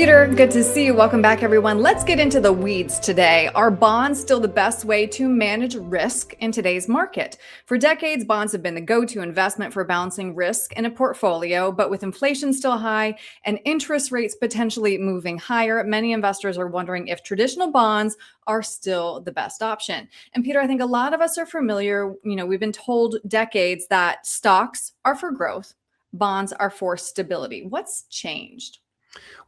Peter, good to see you. Welcome back, everyone. Let's get into the weeds today. Are bonds still the best way to manage risk in today's market? For decades, bonds have been the go-to investment for balancing risk in a portfolio, but with inflation still high and interest rates potentially moving higher, many investors are wondering if traditional bonds are still the best option. And Peter, I think a lot of us are familiar, we've been told decades that stocks are for growth, bonds are for stability. What's changed?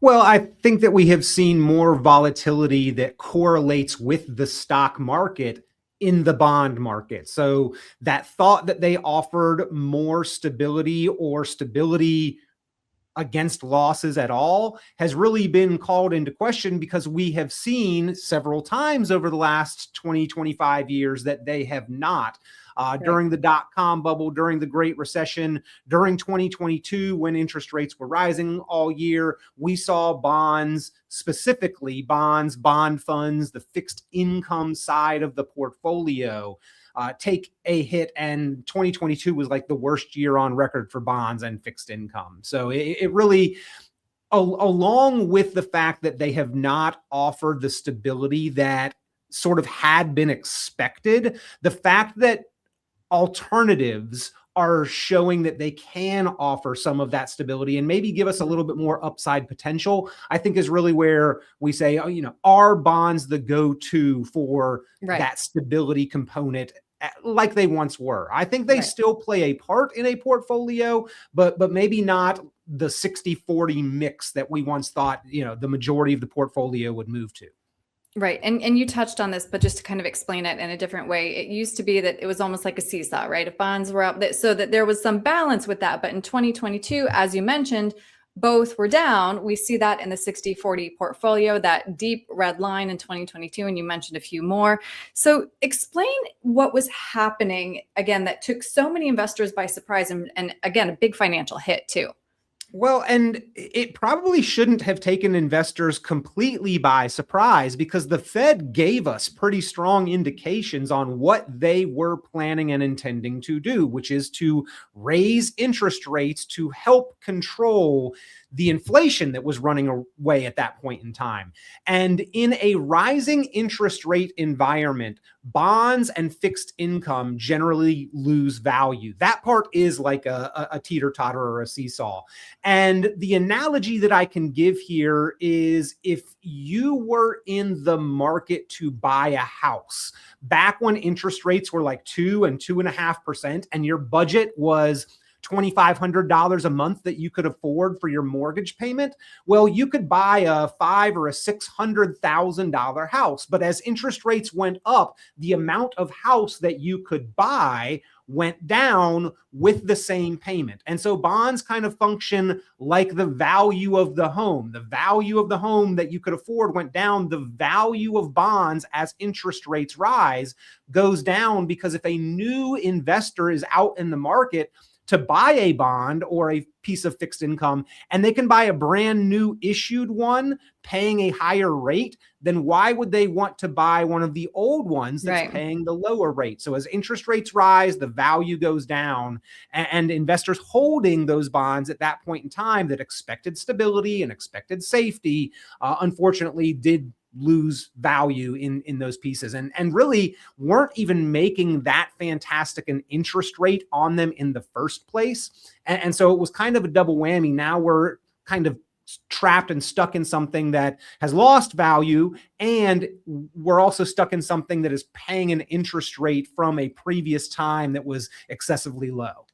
Well, I think that we have seen more volatility that correlates with the stock market in the bond market. So that thought that they offered more stability or stability against losses at all has really been called into question, because we have seen several times over the last 20, 25 years that they have not. During the dot-com bubble, during the Great Recession, during 2022, when interest rates were rising all year, we saw bonds, specifically bonds, bond funds, the fixed income side of the portfolio take a hit, and 2022 was like the worst year on record for bonds and fixed income. So it really, along with the fact that they have not offered the stability that sort of had been expected, the fact that alternatives are showing that they can offer some of that stability and maybe give us a little bit more upside potential, I think is really where we say, are bonds the go-to for that stability component like they once were? I think they still play a part in a portfolio, but maybe not the 60-40 mix that we once thought, the majority of the portfolio would move to. Right. And you touched on this, but just to kind of explain it in a different way, it used to be that it was almost like a seesaw, right? If bonds were up, so that there was some balance with that. But in 2022, as you mentioned, both were down. We see that in the 60-40 portfolio, that deep red line in 2022, and you mentioned a few more. So explain what was happening, again, that took so many investors by surprise, and again, a big financial hit too. Well, and it probably shouldn't have taken investors completely by surprise, because the Fed gave us pretty strong indications on what they were planning and intending to do, which is to raise interest rates to help control the inflation that was running away at that point in time. And in a rising interest rate environment, bonds and fixed income generally lose value. That part is like a teeter-totter or a seesaw. And the analogy that I can give here is, if you were in the market to buy a house back when interest rates were like 2 and 2.5%, and your budget was $2,500 a month that you could afford for your mortgage payment, well, you could buy a $500,000 or a $600,000 house. But as interest rates went up, the amount of house that you could buy went down with the same payment. And so bonds kind of function like the value of the home. The value of the home that you could afford went down. The value of bonds, as interest rates rise, goes down, because if a new investor is out in the market to buy a bond or a piece of fixed income, and they can buy a brand new issued one paying a higher rate, then why would they want to buy one of the old ones that's paying the lower rate? So as interest rates rise, the value goes down, and investors holding those bonds at that point in time that expected stability and expected safety, unfortunately did lose value in those pieces, and really weren't even making that fantastic an interest rate on them in the first place. And so it was kind of a double whammy. Now we're kind of trapped and stuck in something that has lost value, and we're also stuck in something that is paying an interest rate from a previous time that was excessively low.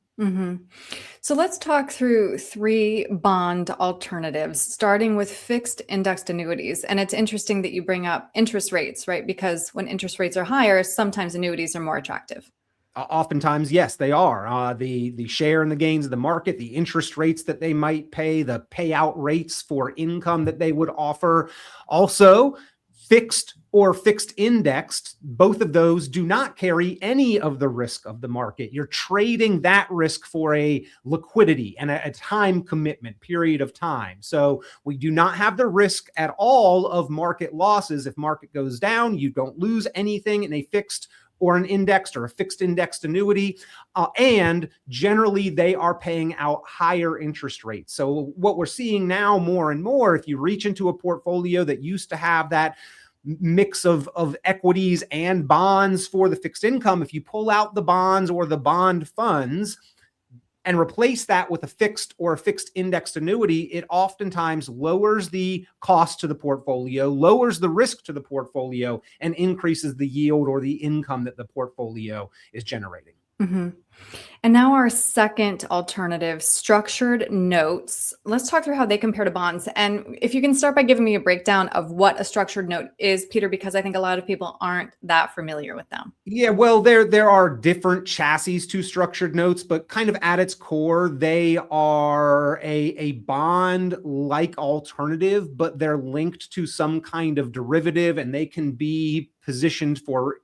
So let's talk through 3 bond alternatives, starting with fixed indexed annuities. And it's interesting that you bring up interest rates, right? Because when interest rates are higher, sometimes annuities are more attractive. Oftentimes, yes, they are. The share and the gains of the market, the interest rates that they might pay, the payout rates for income that they would offer. Also, fixed or fixed indexed, both of those do not carry any of the risk of the market. You're trading that risk for a liquidity and a time commitment period of time. So we do not have the risk at all of market losses. If market goes down, you don't lose anything in a fixed or an indexed or a fixed indexed annuity. And generally, they are paying out higher interest rates. So what we're seeing now more and more, if you reach into a portfolio that used to have that mix of equities and bonds for the fixed income, if you pull out the bonds or the bond funds and replace that with a fixed or a fixed indexed annuity, it oftentimes lowers the cost to the portfolio, lowers the risk to the portfolio, and increases the yield or the income that the portfolio is generating. Mm-hmm. And now our second alternative, structured notes. Let's talk through how they compare to bonds. And if you can start by giving me a breakdown of what a structured note is, Peter, because I think a lot of people aren't that familiar with them. Yeah, well, there are different chassis to structured notes, but kind of at its core, they are a bond-like alternative, but they're linked to some kind of derivative, and they can be positioned for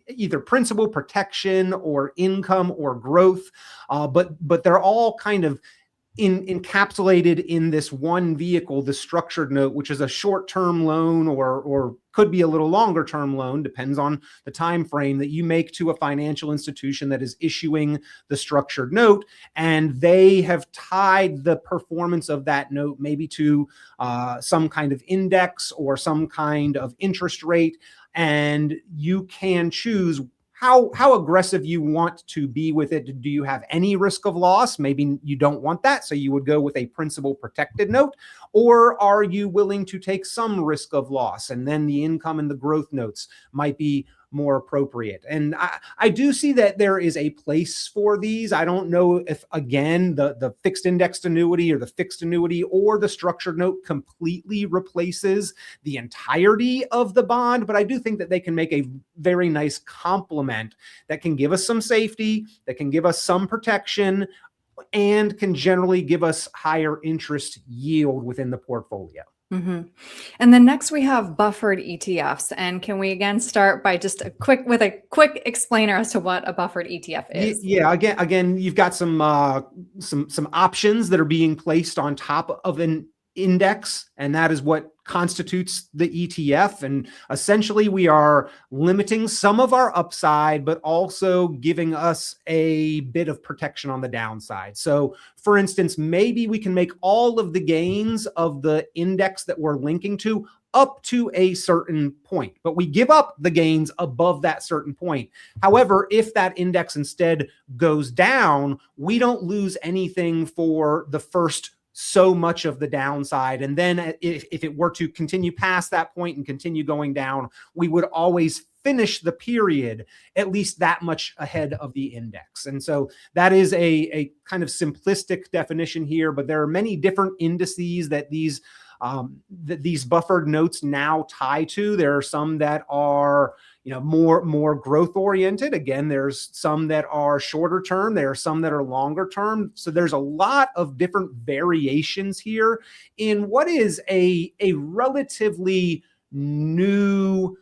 either principal protection or income or growth, but they're all kind of encapsulated in this one vehicle, the structured note, which is a short-term loan or could be a little longer-term loan, depends on the time frame that you make to a financial institution that is issuing the structured note, and they have tied the performance of that note maybe to some kind of index or some kind of interest rate, and you can choose how aggressive you want to be with it. Do you have any risk of loss? Maybe you don't want that, so you would go with a principal protected note. Or are you willing to take some risk of loss? And then the income and the growth notes might be more appropriate. And I do see that there is a place for these. I don't know if, again, the fixed indexed annuity or the fixed annuity or the structured note completely replaces the entirety of the bond, but I do think that they can make a very nice complement that can give us some safety, that can give us some protection, and can generally give us higher interest yield within the portfolio. Mm-hmm. And then next we have buffered ETFs. And can we again start by just a quick explainer as to what a buffered ETF is? Yeah. Again, you've got some options that are being placed on top of an index, and that is what constitutes the ETF. And essentially, we are limiting some of our upside, but also giving us a bit of protection on the downside. So, for instance, maybe we can make all of the gains of the index that we're linking to up to a certain point, but we give up the gains above that certain point. However, if that index instead goes down, we don't lose anything for the first so much of the downside. And then if it were to continue past that point and continue going down, we would always finish the period at least that much ahead of the index. And so that is a kind of simplistic definition here, but there are many different indices that these buffered notes now tie to. There are some that are more growth oriented. Again, there's some that are shorter term. There are some that are longer term. So there's a lot of different variations here in what is a relatively new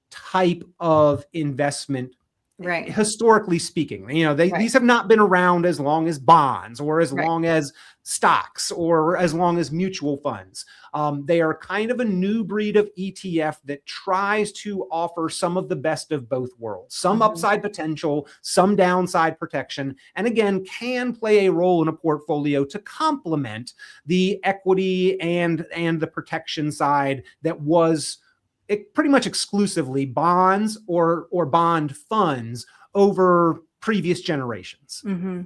type of investment. Right. Historically speaking, Right. these have not been around as long as bonds or as Right. long as stocks or as long as mutual funds. They are kind of a new breed of ETF that tries to offer some of the best of both worlds, some upside potential, some downside protection, and again, can play a role in a portfolio to complement the equity and the protection side that was pretty much exclusively bonds or bond funds over previous generations. Mm-hmm.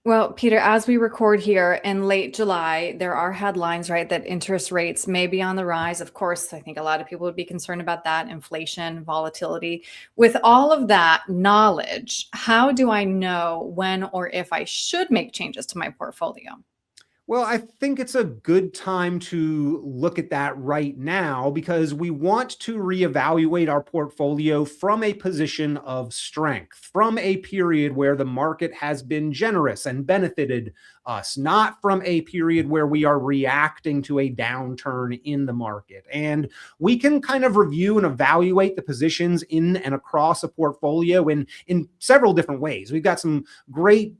Well, Peter, as we record here in late July, there are headlines, right, that interest rates may be on the rise. Of course, I think a lot of people would be concerned about that, inflation, volatility. With all of that knowledge, how do I know when or if I should make changes to my portfolio? Well, I think it's a good time to look at that right now because we want to reevaluate our portfolio from a position of strength, from a period where the market has been generous and benefited us, not from a period where we are reacting to a downturn in the market. And we can kind of review and evaluate the positions in and across a portfolio in several different ways. We've got some great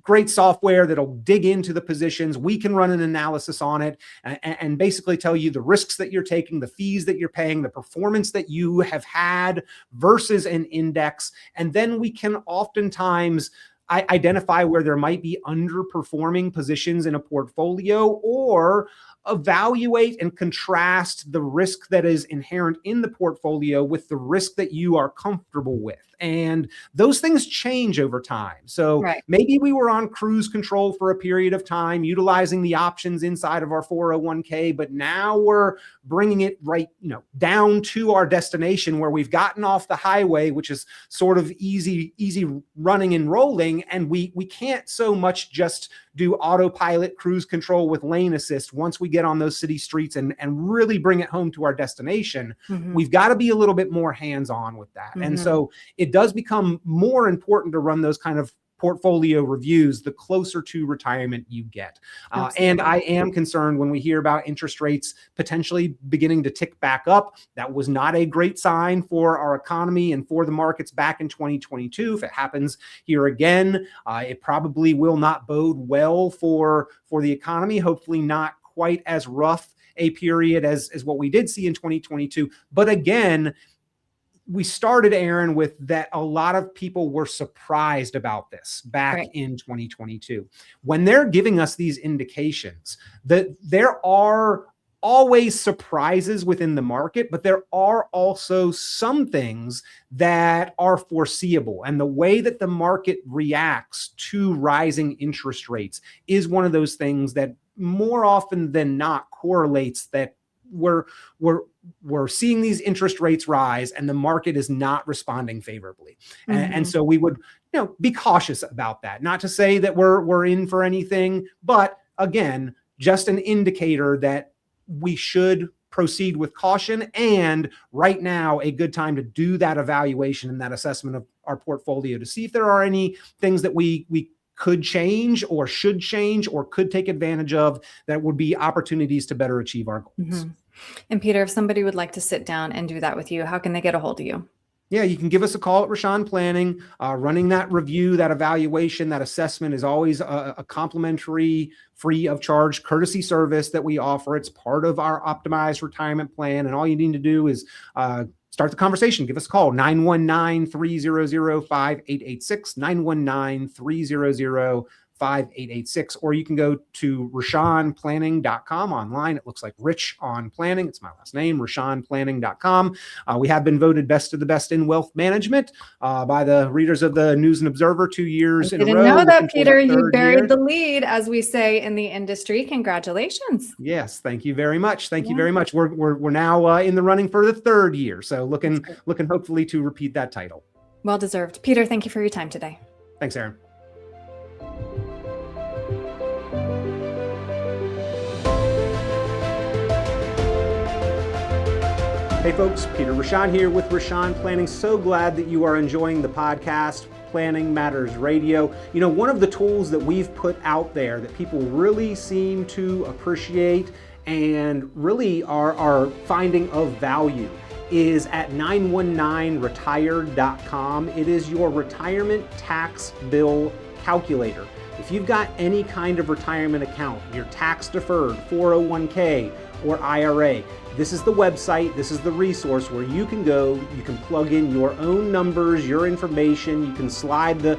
great software that'll dig into the positions. We can run an analysis on it and basically tell you the risks that you're taking, the fees that you're paying, the performance that you have had versus an index. And then we can oftentimes identify where there might be underperforming positions in a portfolio, or evaluate and contrast the risk that is inherent in the portfolio with the risk that you are comfortable with. And those things change over time. So maybe we were on cruise control for a period of time, utilizing the options inside of our 401k, but now we're bringing it down to our destination where we've gotten off the highway, which is sort of easy running and rolling. And we can't so much just do autopilot cruise control with lane assist once we get on those city streets and really bring it home to our destination. We've got to be a little bit more hands-on with that. And so it does become more important to run those kind of portfolio reviews the closer to retirement you get. And I am concerned when we hear about interest rates potentially beginning to tick back up. That was not a great sign for our economy and for the markets back in 2022. If it happens here again, it probably will not bode well for the economy. Hopefully not quite as rough a period as what we did see in 2022. But again, we started, Erin, with that a lot of people were surprised about this back in 2022. When they're giving us these indications, that there are always surprises within the market, but there are also some things that are foreseeable. And the way that the market reacts to rising interest rates is one of those things that more often than not correlates that we're seeing these interest rates rise and the market is not responding favorably. And so we would, be cautious about that. Not to say that we're in for anything, but again, just an indicator that we should proceed with caution. And right now, a good time to do that evaluation and that assessment of our portfolio to see if there are any things that we could change or should change or could take advantage of that would be opportunities to better achieve our goals. And Peter, if somebody would like to sit down and do that with you, how can they get a hold of you? Yeah, you can give us a call at Richon Planning. Running that review, that evaluation, that assessment is always a complimentary, free of charge courtesy service that we offer. It's part of our optimized retirement plan. And all you need to do is start the conversation. Give us a call, 919-300-5886, 919-300-5886, or you can go to RichonPlanning.com online. It looks like Rich on Planning. It's my last name, RichonPlanning.com. We have been voted best of the best in wealth management by the readers of the News and Observer 2 years in a row. I didn't know that, Peter. You buried the lead, as we say in the industry. Congratulations. Yes, thank you very much. Thank you very much. We're now in the running for the third year, so looking hopefully to repeat that title. Well deserved. Peter, thank you for your time today. Thanks, Erin. Hey folks, Peter Richon here with Richon Planning. So glad that you are enjoying the podcast, Planning Matters Radio. One of the tools that we've put out there that people really seem to appreciate and really are finding of value is at 919retired.com. It is your retirement tax bill calculator. If you've got any kind of retirement account, your tax deferred, 401k or IRA, this is the website, this is the resource where you can go, you can plug in your own numbers, your information, you can slide the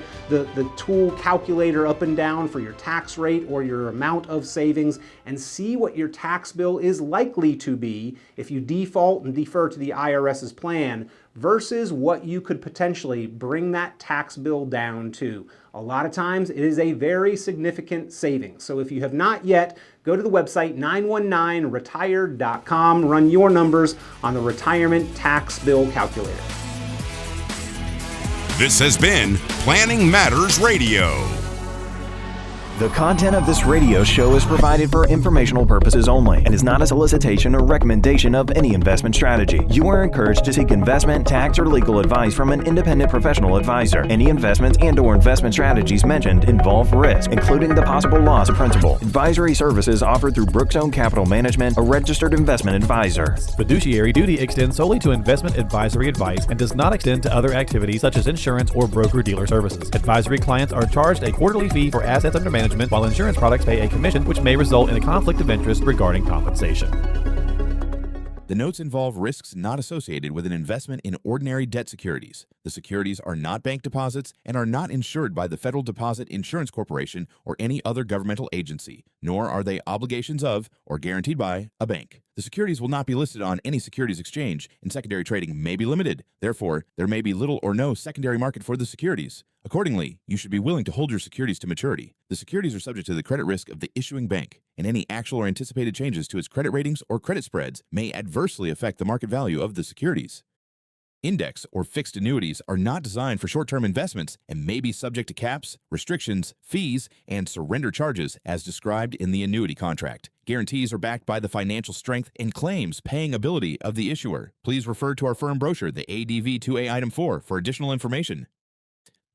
tool calculator up and down for your tax rate or your amount of savings and see what your tax bill is likely to be if you default and defer to the IRS's plan versus what you could potentially bring that tax bill down to. A lot of times it is a very significant savings. So if you have not yet, go to the website 919retired.com, run your numbers on the retirement tax bill calculator. This has been Planning Matters Radio. The content of this radio show is provided for informational purposes only and is not a solicitation or recommendation of any investment strategy. You are encouraged to seek investment, tax, or legal advice from an independent professional advisor. Any investments and/or investment strategies mentioned involve risk, including the possible loss of principal. Advisory services offered through Brookstone Capital Management, a registered investment advisor. Fiduciary duty extends solely to investment advisory advice and does not extend to other activities such as insurance or broker-dealer services. Advisory clients are charged a quarterly fee for assets under management, while insurance products pay a commission, which may result in a conflict of interest regarding compensation. The notes involve risks not associated with an investment in ordinary debt securities. The securities are not bank deposits and are not insured by the Federal Deposit Insurance Corporation or any other governmental agency, nor are they obligations of or guaranteed by a bank. The securities will not be listed on any securities exchange, and secondary trading may be limited. Therefore, there may be little or no secondary market for the securities. Accordingly, you should be willing to hold your securities to maturity. The securities are subject to the credit risk of the issuing bank, and any actual or anticipated changes to its credit ratings or credit spreads may adversely affect the market value of the securities. Index or fixed annuities are not designed for short-term investments and may be subject to caps, restrictions, fees, and surrender charges as described in the annuity contract. Guarantees are backed by the financial strength and claims paying ability of the issuer. Please refer to our firm brochure, the ADV 2A Item 4, for additional information.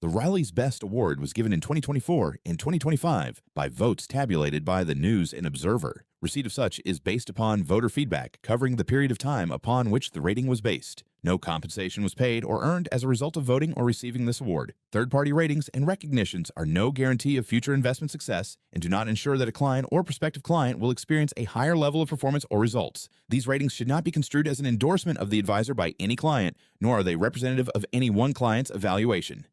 The Riley's Best Award was given in 2024 and 2025 by votes tabulated by the News and Observer. Receipt of such is based upon voter feedback covering the period of time upon which the rating was based. No compensation was paid or earned as a result of voting or receiving this award. Third-party ratings and recognitions are no guarantee of future investment success and do not ensure that a client or prospective client will experience a higher level of performance or results. These ratings should not be construed as an endorsement of the advisor by any client, nor are they representative of any one client's evaluation.